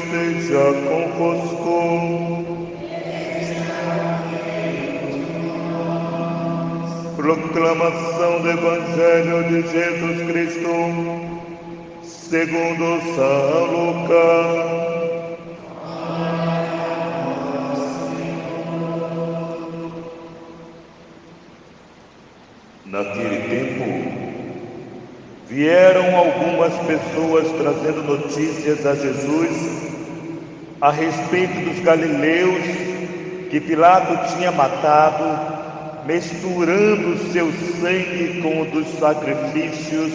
esteja convosco. Proclamação do Evangelho de Jesus Cristo segundo São Lucas. Naquele tempo, vieram algumas pessoas trazendo notícias a Jesus a respeito dos galileus que Pilato tinha matado, misturando seu sangue com o dos sacrifícios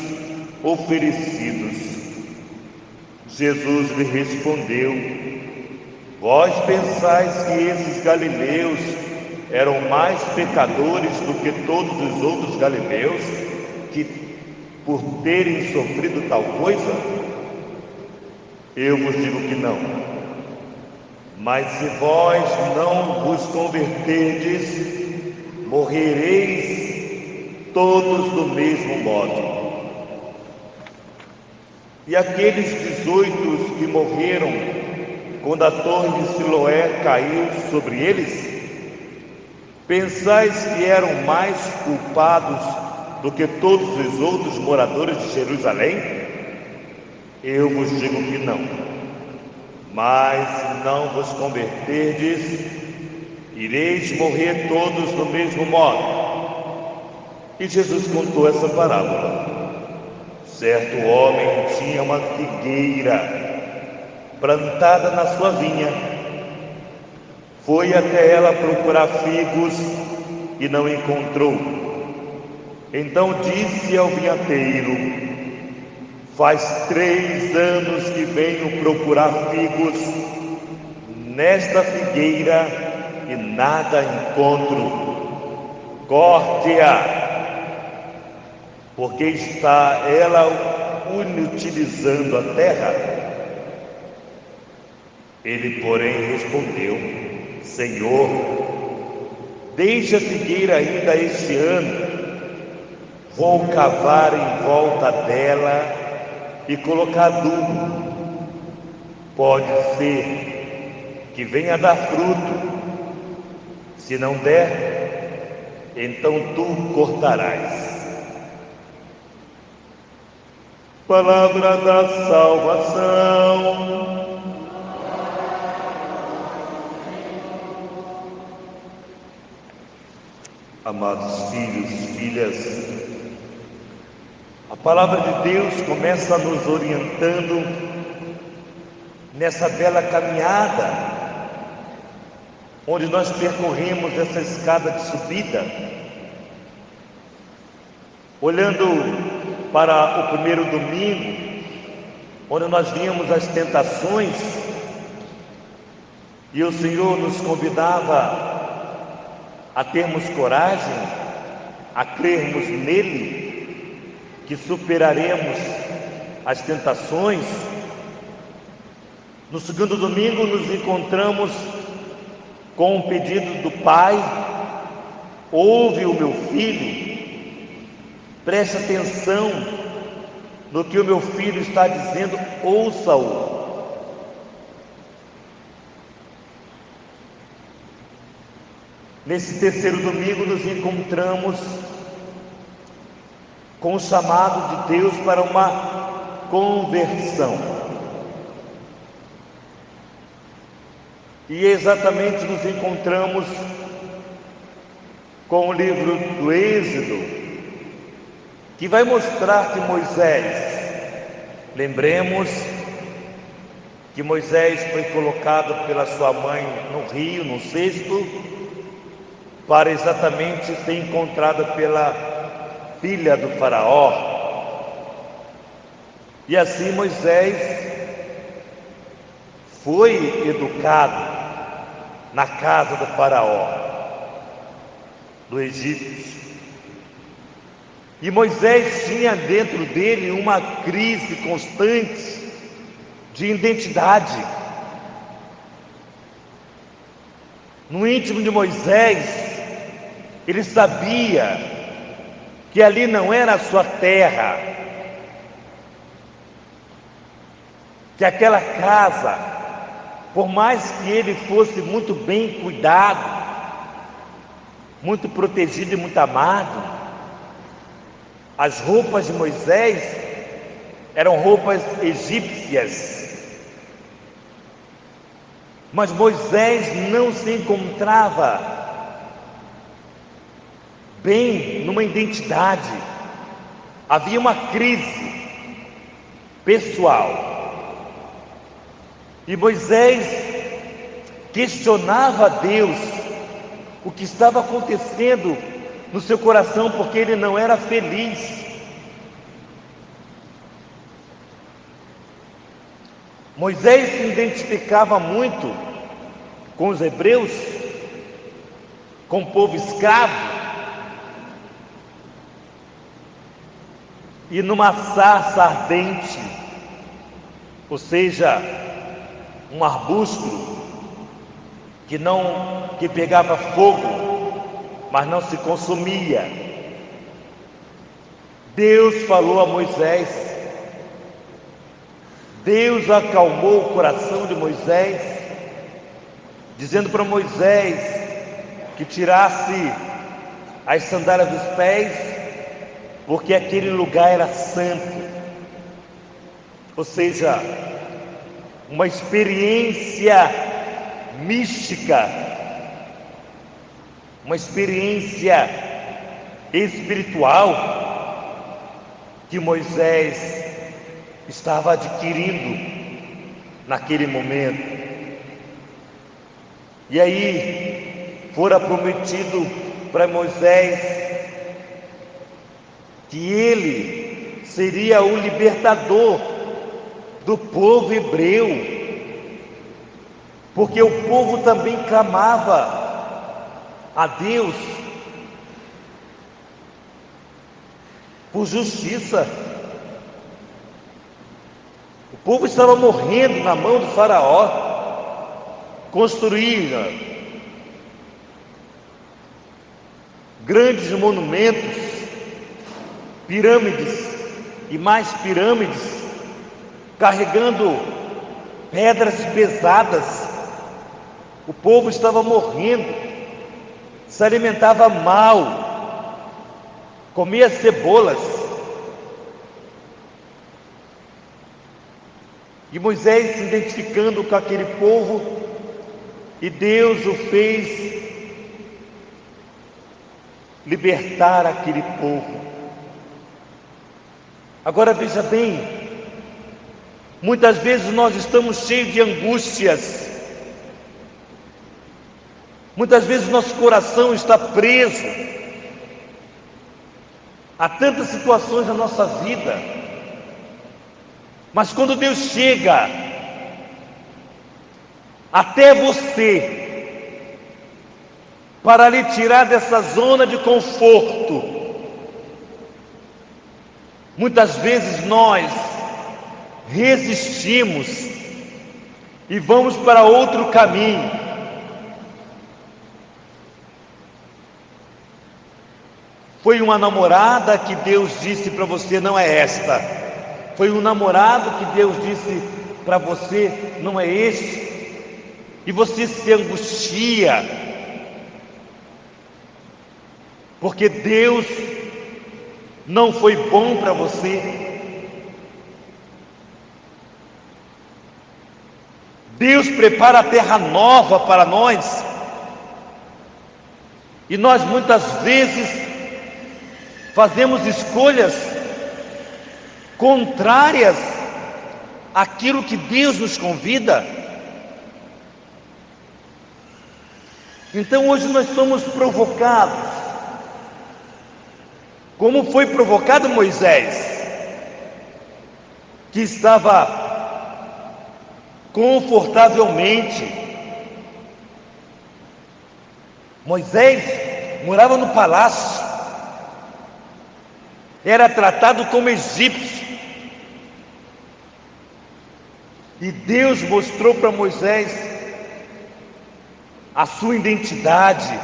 oferecidos. Jesus lhe respondeu: vós pensais que esses galileus eram mais pecadores do que todos os outros galileus, que por terem sofrido tal coisa? Eu vos digo que não. Mas se vós não vos converterdes, morrereis todos do mesmo modo. E aqueles 18 que morreram quando a torre de Siloé caiu sobre eles, pensais que eram mais culpados do que todos os outros moradores de Jerusalém? Eu vos digo que não. Mas se não vos converterdes, ireis morrer todos do mesmo modo. E Jesus contou essa parábola. Certo homem tinha uma figueira plantada na sua vinha. Foi até ela procurar figos e não encontrou. Então disse ao vinhateiro: faz 3 anos que venho procurar figos nesta figueira e nada encontro. Corte-a, porque está ela inutilizando a terra. Ele, porém, respondeu: Senhor, deixa a figueira ainda este ano. Vou cavar em volta dela e colocar adubo. Pode ser que venha a dar fruto. Se não der, então tu cortarás. Palavra da salvação. Amados filhos e filhas, a palavra de Deus começa nos orientando nessa bela caminhada, onde nós percorremos essa escada de subida, olhando para o primeiro domingo, onde nós vimos as tentações, e o Senhor nos convidava a termos coragem, a crermos nele, que superaremos as tentações. No segundo domingo nos encontramos com um pedido do Pai: ouve o meu filho, preste atenção no que o meu filho está dizendo, ouça-o. Nesse terceiro domingo nos encontramos com o chamado de Deus para uma conversão. E exatamente nos encontramos com o livro do Êxodo, que vai mostrar que Moisés, lembremos que Moisés foi colocado pela sua mãe no rio, no cesto, para exatamente ser encontrado pela filha do faraó. E assim Moisés foi educado na casa do faraó, do Egito. E Moisés tinha dentro dele uma crise constante de identidade. No íntimo de Moisés, ele sabia que ali não era a sua terra, que aquela casa por mais que ele fosse muito bem cuidado, muito protegido e muito amado, as roupas de Moisés eram roupas egípcias. Mas Moisés não se encontrava bem numa identidade. Havia uma crise pessoal. E Moisés questionava a Deus o que estava acontecendo no seu coração, porque ele não era feliz. Moisés se identificava muito com os hebreus, com o povo escravo, e numa sarça ardente, ou seja, um arbusto que pegava fogo, mas não se consumia. Deus falou a Moisés, Deus acalmou o coração de Moisés, dizendo para Moisés que tirasse as sandálias dos pés, porque aquele lugar era santo. Ou seja, uma experiência mística, uma experiência espiritual que Moisés estava adquirindo naquele momento. E aí fora prometido para Moisés que ele seria o libertador do povo hebreu, porque o povo também clamava a Deus por justiça. O povo estava morrendo na mão do faraó. Construíram grandes monumentos, pirâmides e mais pirâmides, carregando pedras pesadas. O povo estava morrendo, se alimentava mal, comia cebolas. E Moisés se identificando com aquele povo, e Deus o fez libertar aquele povo. Agora veja bem, muitas vezes nós estamos cheios de angústias, muitas vezes nosso coração está preso a tantas situações da nossa vida, mas quando Deus chega até você para lhe tirar dessa zona de conforto, muitas vezes nós resistimos e vamos para outro caminho. Foi uma namorada que Deus disse para você: não é esta. Foi um namorado que Deus disse para você: não é este. E você se angustia, porque Deus não foi bom para você. Deus prepara a terra nova para nós, e nós muitas vezes fazemos escolhas contrárias àquilo que Deus nos convida. Então hoje nós somos provocados, como foi provocado Moisés, que estava confortavelmente. Moisés morava no palácio, era tratado como egípcio, e Deus mostrou para Moisés a sua identidade,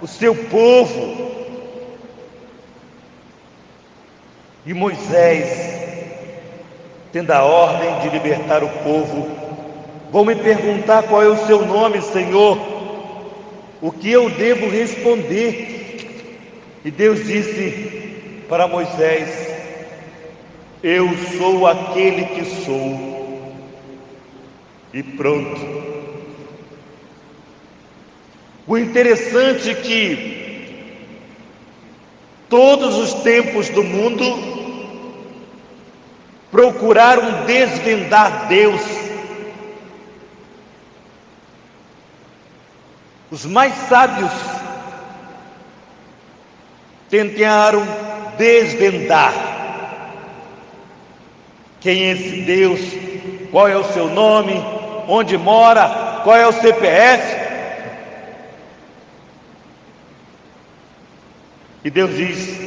o seu povo. E Moisés, tendo a ordem de libertar o povo, Vão me perguntar qual é o seu nome, Senhor. O que eu devo responder? E Deus disse para Moisés: eu sou aquele que sou. E pronto. O interessante é que todos os tempos do mundo procuraram desvendar Deus. Os mais sábios tentaram desvendar quem é esse Deus, qual é o seu nome, onde mora, qual é o CPF. E Deus diz: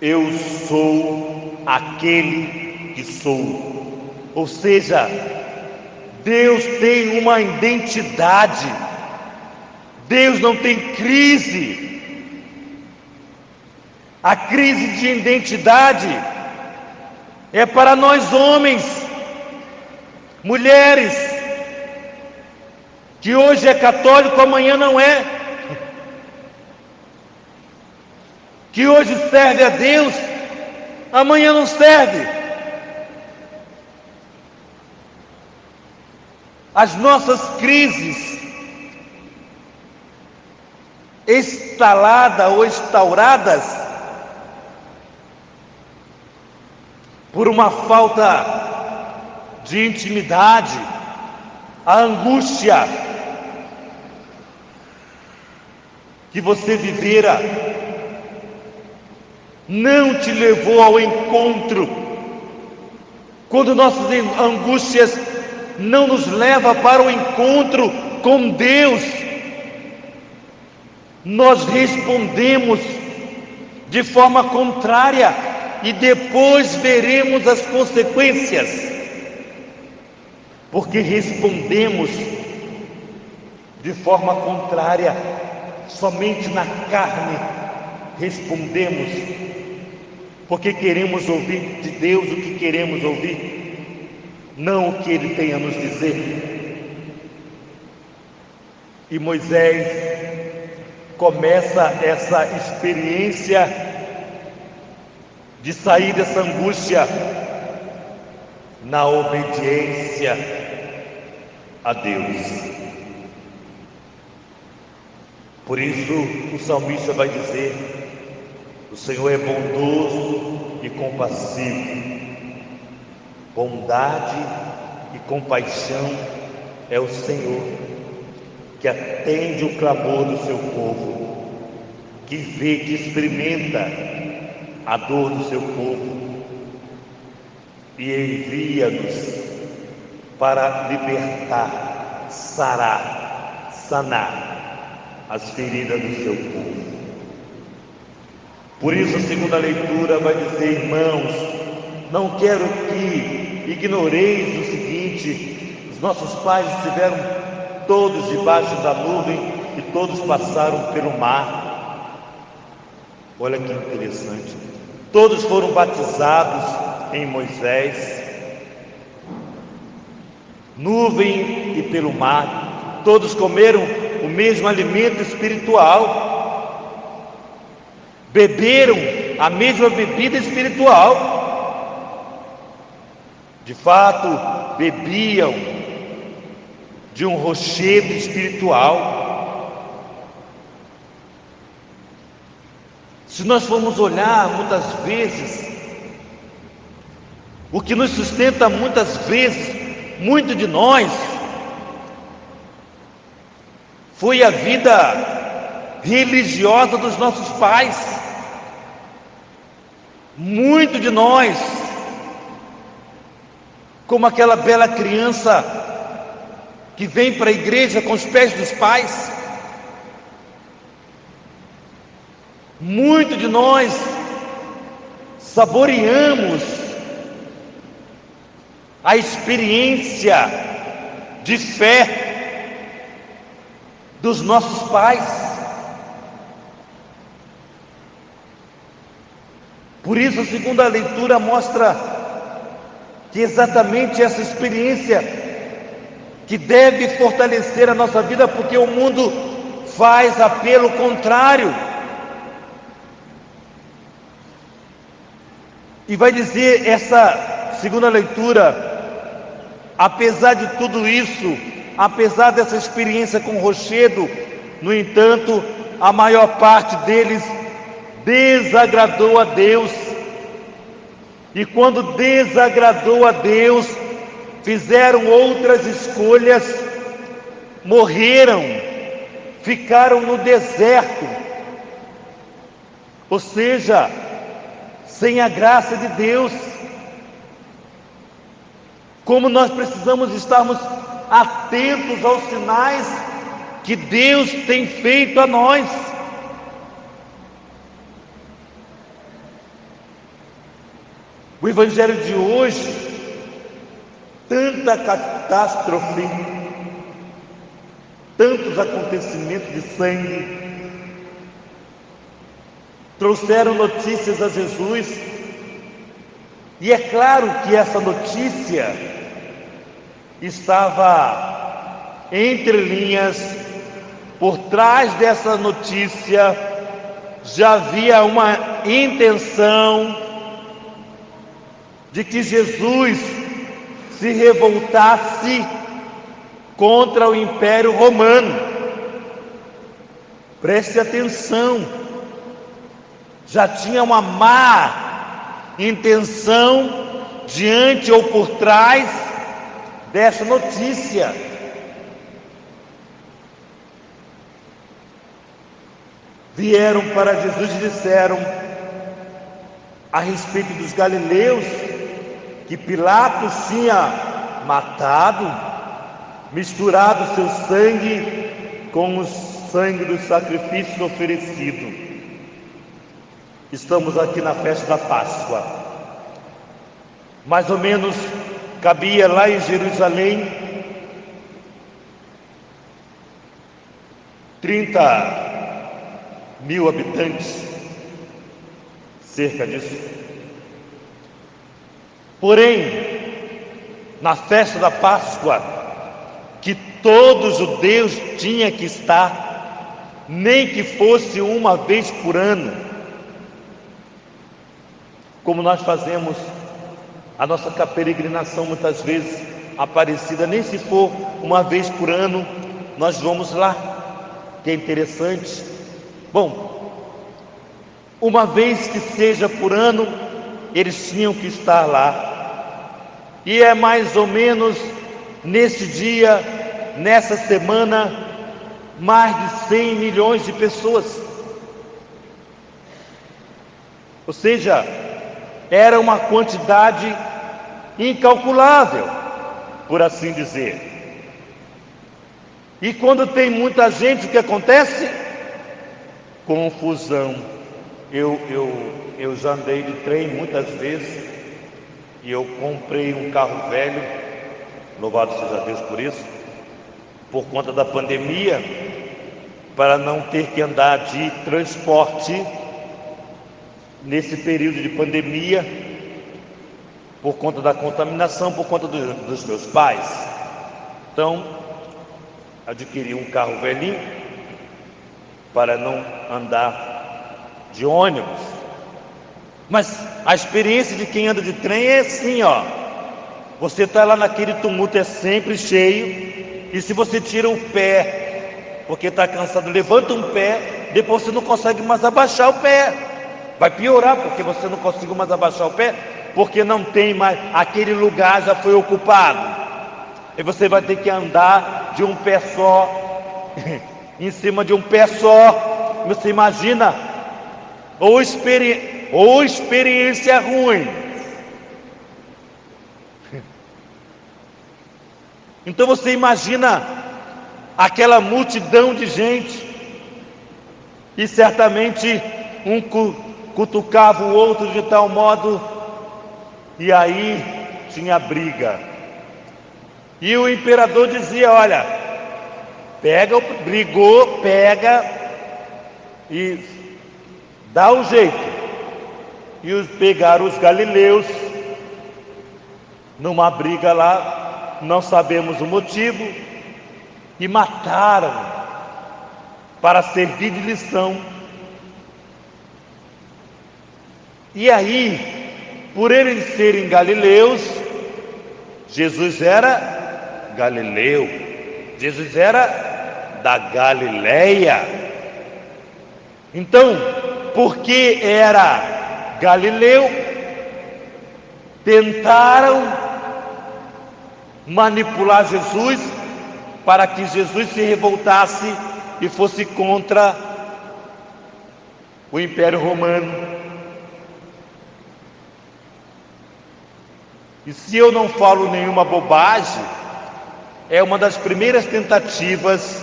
eu sou aquele que sou. Ou seja, Deus tem uma identidade. Deus não tem crise. A crise de identidade é para nós homens, mulheres, que hoje é católico, amanhã não é, que hoje serve a Deus, amanhã não serve. As nossas crises instaladas ou instauradas por uma falta de intimidade, a angústia que você vivera não te levou ao encontro. Quando nossas angústias não nos levam para o encontro com Deus, nós respondemos de forma contrária e depois veremos as consequências, porque respondemos de forma contrária, somente na carne respondemos, porque queremos ouvir de Deus o que queremos ouvir, não o que Ele tem a nos dizer. E Moisés começa essa experiência de sair dessa angústia na obediência a Deus. Por isso o salmista vai dizer: o Senhor é bondoso e compassivo. Bondade e compaixão é o Senhor, que atende o clamor do seu povo, que vê, que experimenta a dor do seu povo e envia-nos para libertar, sarar, sanar as feridas do seu povo. Por isso a segunda leitura vai dizer: irmãos, não quero que ignoreis o seguinte: os nossos pais estiveram todos debaixo da nuvem e todos passaram pelo mar. Olha que interessante. Todos foram batizados em Moisés, nuvem e pelo mar. Todos comeram o mesmo alimento espiritual, beberam a mesma bebida espiritual. De fato, bebiam de um rochedo espiritual. Se nós formos olhar, muitas vezes, o que nos sustenta muitas vezes, muito de nós, foi a vida religiosa dos nossos pais. Muito de nós, como aquela bela criança que vem para a igreja com os pés dos pais. Muito de nós saboreamos a experiência de fé dos nossos pais. Por isso a segunda leitura mostra que exatamente essa experiência que deve fortalecer a nossa vida, porque o mundo faz apelo contrário. E vai dizer essa segunda leitura: apesar de tudo isso, apesar dessa experiência com Rochedo, no entanto, a maior parte deles desagradou a Deus. E quando desagradou a Deus, fizeram outras escolhas, morreram, ficaram no deserto, ou seja, sem a graça de Deus. Como nós precisamos estarmos atentos aos sinais que Deus tem feito a nós. O evangelho de hoje, tanta catástrofe, tantos acontecimentos de sangue, trouxeram notícias a Jesus, e é claro que essa notícia estava entre linhas. Por trás dessa notícia já havia uma intenção de que Jesus se revoltasse contra o Império Romano. Preste atenção, já tinha uma má intenção diante ou por trás dessa notícia. Vieram para Jesus e disseram a respeito dos galileus que Pilatos tinha matado, misturado seu sangue com o sangue dos sacrifícios oferecidos. Estamos aqui na festa da Páscoa. Mais ou menos cabia lá em Jerusalém 30.000 habitantes, cerca disso. Porém, na festa da Páscoa, que todo judeu tinha que estar, nem que fosse uma vez por ano, como nós fazemos a nossa peregrinação muitas vezes, Aparecida, nem se for uma vez por ano, nós vamos lá, que é interessante. Bom, uma vez que seja por ano, eles tinham que estar lá. E é mais ou menos nesse dia, nessa semana, mais de 100 milhões de pessoas. Ou seja, era uma quantidade incalculável, por assim dizer. E quando tem muita gente, o que acontece? Confusão. Eu já andei de trem muitas vezes, e eu comprei um carro velho, louvado seja Deus por isso, por conta da pandemia, para não ter que andar de transporte nesse período de pandemia, por conta da contaminação, por conta dos meus pais. Então, adquiri um carro velhinho para não andar de ônibus. Mas a experiência de quem anda de trem é assim, ó. Você está lá naquele tumulto, é sempre cheio, e se você tira o pé, porque está cansado, levanta um pé, depois você não consegue mais abaixar o pé. Vai piorar, porque você não conseguiu mais abaixar o pé, porque não tem mais, aquele lugar já foi ocupado. E você vai ter que andar de um pé só, em cima de um pé só. Você imagina, ou experiência ruim. Então você imagina aquela multidão de gente, e certamente um cutucava o outro de tal modo, e aí tinha briga. E o imperador dizia: olha, brigou, pega e dá um jeito. E pegaram os galileus numa briga lá, não sabemos o motivo, e mataram para servir de lição. E aí, por eles serem galileus, Jesus era galileu, Jesus era da Galileia. Então, porque era galileu, tentaram manipular Jesus para que Jesus se revoltasse e fosse contra o Império Romano. E se eu não falo nenhuma bobagem, é uma das primeiras tentativas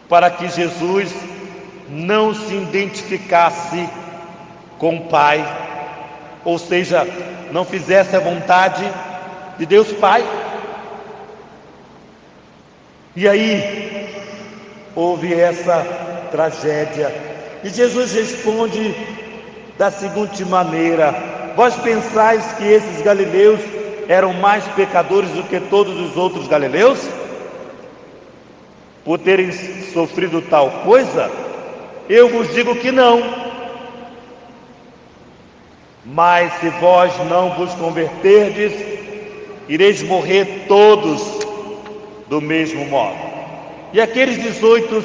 para que Jesus não se identificasse com o Pai, ou seja, não fizesse a vontade de Deus Pai. E aí houve essa tragédia, e Jesus responde da seguinte maneira: vós pensais que esses galileus eram mais pecadores do que todos os outros galileus, por terem sofrido tal coisa? Eu vos digo que não. Mas se vós não vos converterdes, ireis morrer todos do mesmo modo. E aqueles 18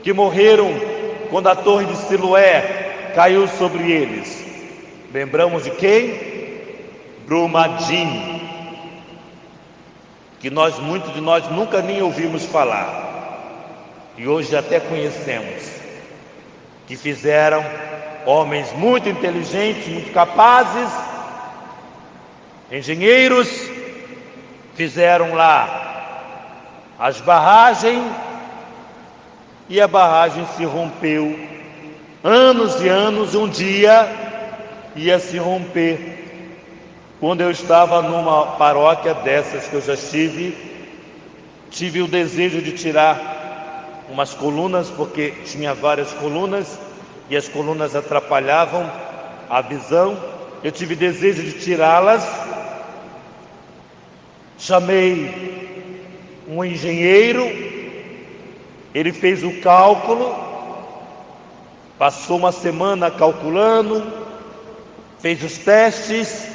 que morreram quando a torre de Siloé caiu sobre eles, lembramos de quem? Brumadinho, que muitos de nós nunca nem ouvimos falar, e hoje até conhecemos, que fizeram, homens muito inteligentes, muito capazes, engenheiros, fizeram lá as barragens, e a barragem se rompeu. Anos e anos, um dia ia se romper. Quando eu estava numa paróquia dessas que eu já tive o desejo de tirar umas colunas, porque tinha várias colunas e as colunas atrapalhavam a visão. Eu tive desejo de tirá-las. Chamei um engenheiro, ele fez o cálculo, passou uma semana calculando, fez os testes,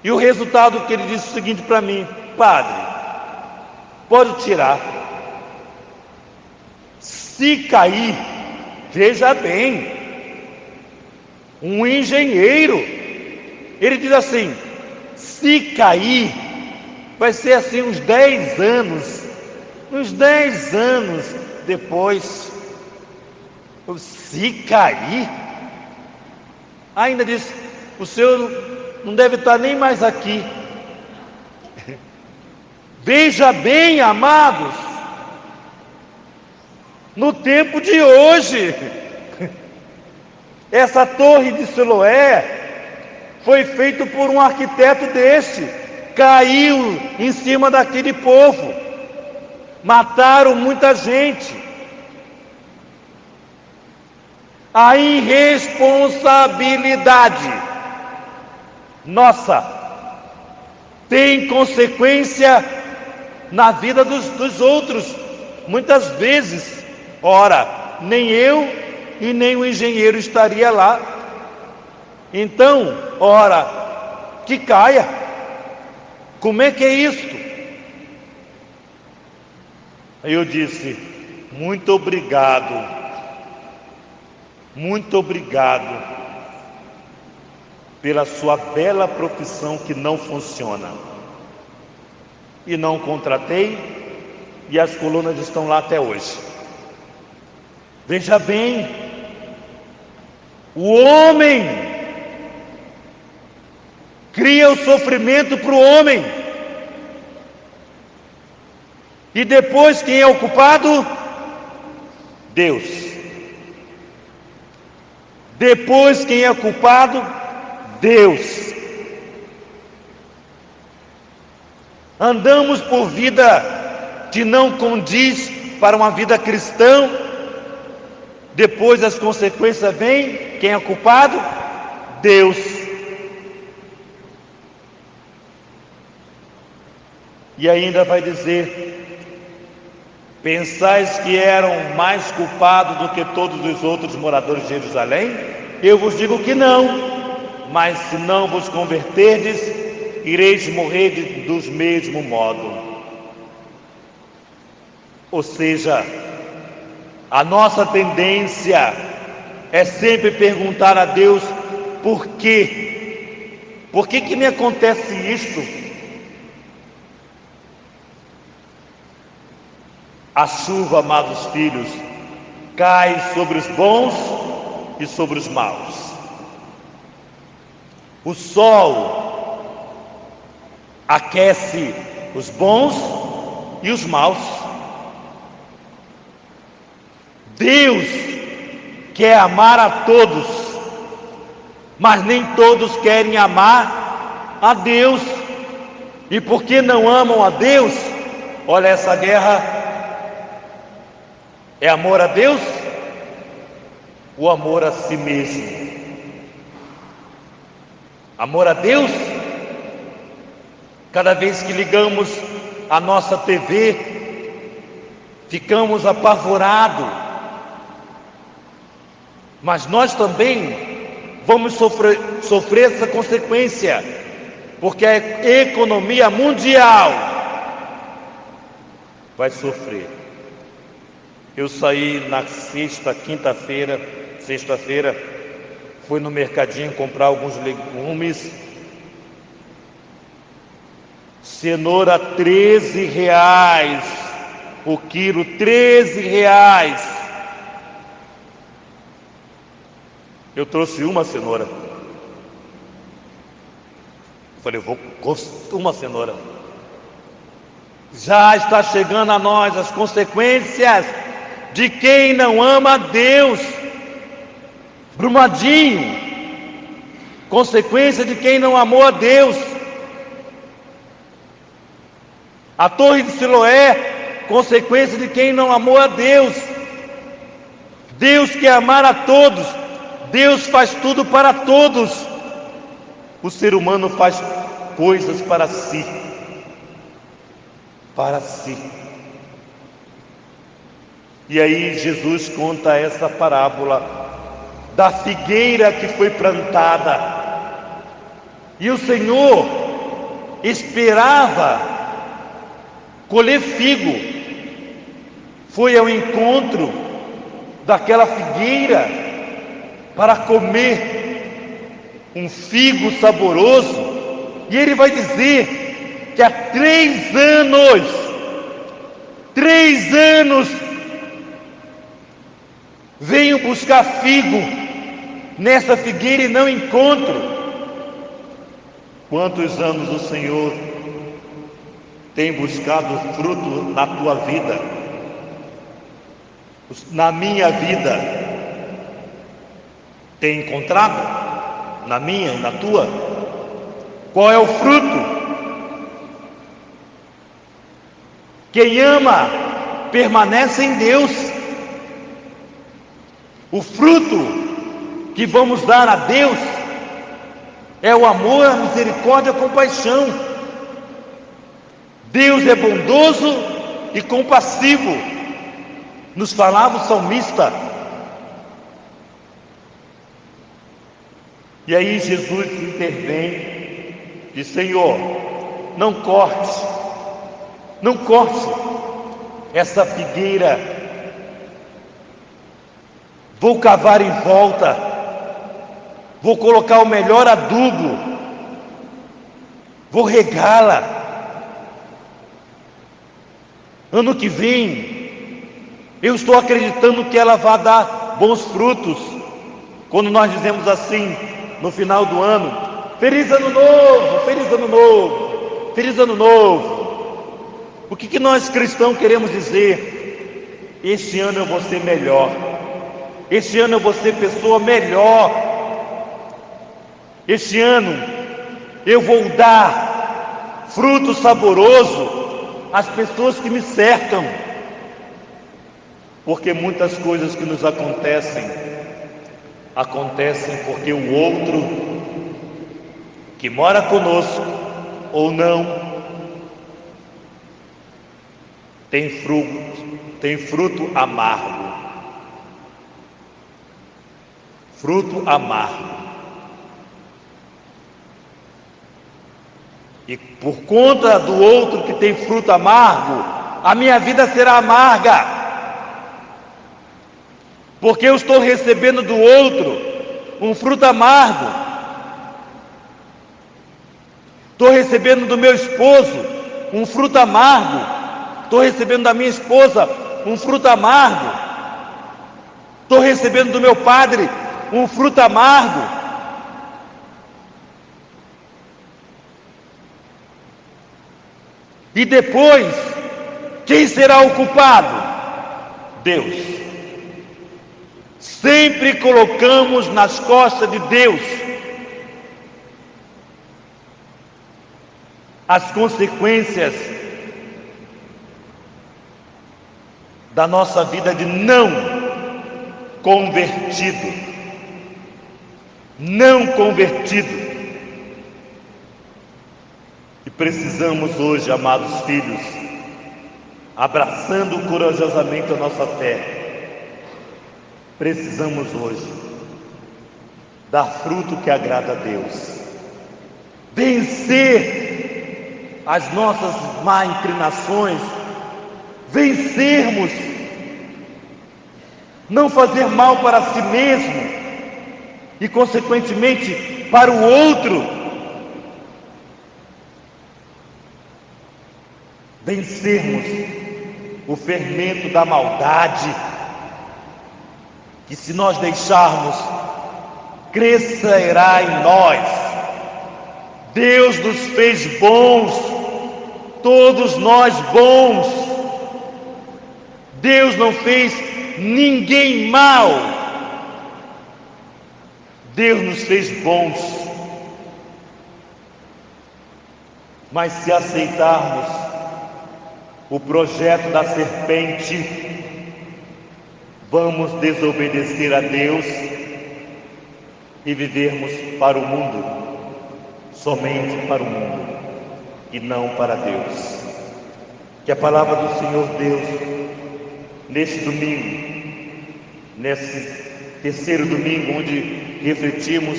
e o resultado que ele disse o seguinte para mim: padre, pode tirar. Se cair, veja bem, um engenheiro, ele diz assim: se cair, vai ser assim uns 10 anos, depois. Se cair, ainda diz: o senhor não deve estar nem mais aqui. Veja bem, amados, no tempo de hoje, essa torre de Siloé foi feita por um arquiteto desse, caiu em cima daquele povo, mataram muita gente. A irresponsabilidade nossa tem consequência na vida dos outros, muitas vezes. Ora, nem eu e nem o engenheiro estaria lá. Então, ora, que caia. Como é que é isto? Aí eu disse: muito obrigado pela sua bela profissão que não funciona. E não contratei, e as colunas estão lá até hoje. Veja bem, o homem cria o sofrimento para o homem, e depois quem é o culpado? Deus. Depois quem é o culpado? Deus. Andamos por vida que não condiz para uma vida cristã. Depois as consequências vêm. Quem é o culpado? Deus. E ainda vai dizer: pensais que eram mais culpados do que todos os outros moradores de Jerusalém? Eu vos digo que não, mas se não vos converterdes, ireis morrer dos mesmo modo. Ou seja, a nossa tendência é sempre perguntar a Deus: por quê? Por que me acontece isto? A chuva, amados filhos, cai sobre os bons e sobre os maus. O sol aquece os bons e os maus. Deus quer amar a todos, mas nem todos querem amar a Deus. E porque não amam a Deus, olha, essa guerra é amor a Deus ou amor a si mesmo? Amor a Deus? Cada vez que ligamos a nossa TV, ficamos apavorados. Mas nós também vamos sofrer essa consequência, porque a economia mundial vai sofrer. Eu saí na sexta-feira, fui no mercadinho comprar alguns legumes. Cenoura R$13 o quilo, R$13. Eu trouxe uma cenoura. Falei, eu vou custar uma cenoura. Já está chegando a nós as consequências de quem não ama a Deus. Brumadinho, consequência de quem não amou a Deus. A Torre de Siloé, consequência de quem não amou a Deus. Deus quer amar a todos. Deus faz tudo para todos. O ser humano faz coisas para si. Para si. E aí Jesus conta essa parábola da figueira que foi plantada. E o Senhor esperava colher figo. Foi ao encontro daquela figueira para comer um figo saboroso. E ele vai dizer que há 3 anos venho buscar figo nessa figueira e não encontro. Quantos anos o Senhor tem buscado fruto na tua vida, na minha vida? Tem encontrado? Na minha e na tua? Qual é o fruto? Quem ama permanece em Deus. O fruto que vamos dar a Deus é o amor, a misericórdia, a compaixão. Deus é bondoso e compassivo, nos falava o salmista. E aí Jesus intervém, diz: Senhor, não corte essa figueira. Vou cavar em volta, vou colocar o melhor adubo, vou regá-la. Ano que vem, eu estou acreditando que ela vai dar bons frutos. Quando nós dizemos assim, no final do ano: Feliz Ano Novo, Feliz Ano Novo, Feliz Ano Novo. O que nós cristãos queremos dizer? Este ano eu vou ser melhor. Este ano eu vou ser pessoa melhor. Este ano eu vou dar fruto saboroso às pessoas que me cercam. Porque muitas coisas que nos acontecem porque o outro que mora conosco ou não tem fruto amargo. Fruto amargo. E por conta do outro que tem fruto amargo, a minha vida será amarga. Porque eu estou recebendo do outro um fruto amargo. Estou recebendo do meu esposo um fruto amargo. Estou recebendo da minha esposa um fruto amargo. Estou recebendo do meu padre um fruto amargo. E depois, quem será o culpado? Deus. Sempre colocamos nas costas de Deus as consequências da nossa vida de não convertido. Não convertido. E precisamos hoje, amados filhos, abraçando corajosamente a nossa fé, precisamos hoje dar fruto que agrada a Deus, vencer as nossas má inclinações, vencermos, não fazer mal para si mesmo e consequentemente para o outro, vencermos o fermento da maldade, que se nós deixarmos, crescerá em nós. Deus nos fez bons, todos nós bons. Deus não fez ninguém mal. Deus nos fez bons. Mas se aceitarmos o projeto da serpente, vamos desobedecer a Deus e vivermos para o mundo, somente para o mundo e não para Deus. Que a palavra do Senhor Deus, neste domingo, nesse terceiro domingo, onde refletimos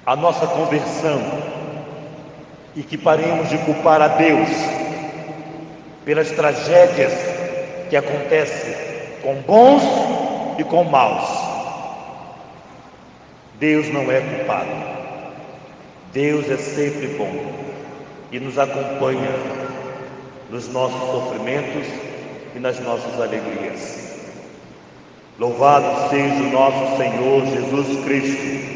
a nossa conversão, e que paremos de culpar a Deus pelas tragédias que acontecem com bons e com maus. Deus não é culpado. Deus é sempre bom e nos acompanha nos nossos sofrimentos e nas nossas alegrias. Louvado seja o nosso Senhor Jesus Cristo.